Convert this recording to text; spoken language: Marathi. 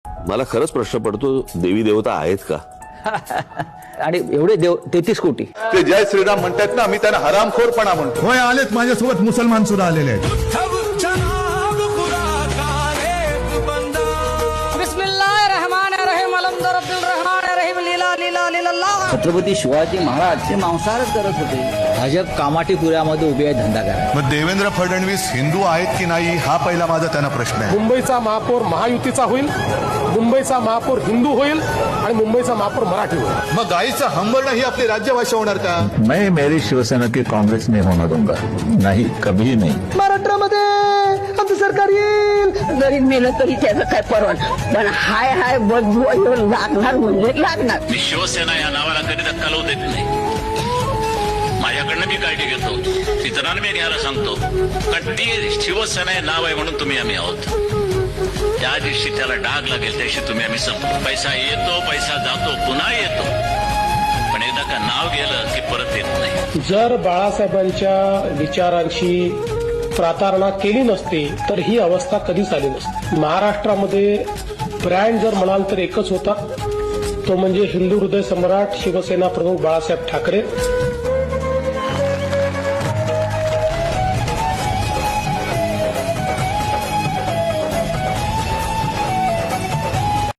मला खरंच प्रश्न पडतो, देवी देवता आहेत का? आणि एवढे देव 33 कोटी. ते जय श्रीराम म्हणतात ना, आम्ही त्यांना हरामखोरपणा म्हणतो. होय, आलेत माझ्यासोबत मुसलमान सुद्धा आलेले आहेत. छत्रपती शिवाजी महाराज ते मांसाहारच करत होते. भाजप कामाठीपुऱ्यामध्ये उभी आहे धंदा करा. मग देवेंद्र फडणवीस हिंदू आहेत की नाही, हा पहिला माझा त्यांना प्रश्न आहे. मुंबईचा महापौर महायुतीचा होईल, मुंबईचा महापौर हिंदू होईल आणि मुंबईचा महापौर मराठी होईल. मग गाईचं हंबरणं ही आपली राज्यभाषा होणार का? मैं मेरी शिवसेना की कांग्रेस नहीं होने दूंगा, नहीं, कभी नहीं. महाराष्ट्रामध्ये आमचं सरकार येईल. जरी मेलं तरी त्याचं काय परवाना, पण हाय हाय बदबू लागणार म्हणजे लागणार. मी शिवसेना या नावाला कधी धक्का लावू देत नाही. माझ्याकडनं मी काळजी घेतो, इतरांना मी घ्यायला सांगतो. कारण ती शिवसेना हे नाव आहे म्हणून तुम्ही आम्ही आहोत. त्या दिवशी त्याला डाग लागेल त्या दिवशी तुम्ही आम्ही संपतो. पैसा येतो, पैसा जातो, पुन्हा येतो, पण एकदा का नाव गेलं की परत येत नाही. जर बाळासाहेबांच्या विचारांची प्रतारणा केली नसती तर ही अवस्था कधीच आली नसती. महाराष्ट्रामध्ये ब्रँड जर म्हणाल तर एकच होता, तो म्हणजे हिंदू हृदय सम्राट शिवसेना प्रमुख बाळासाहेब ठाकरे.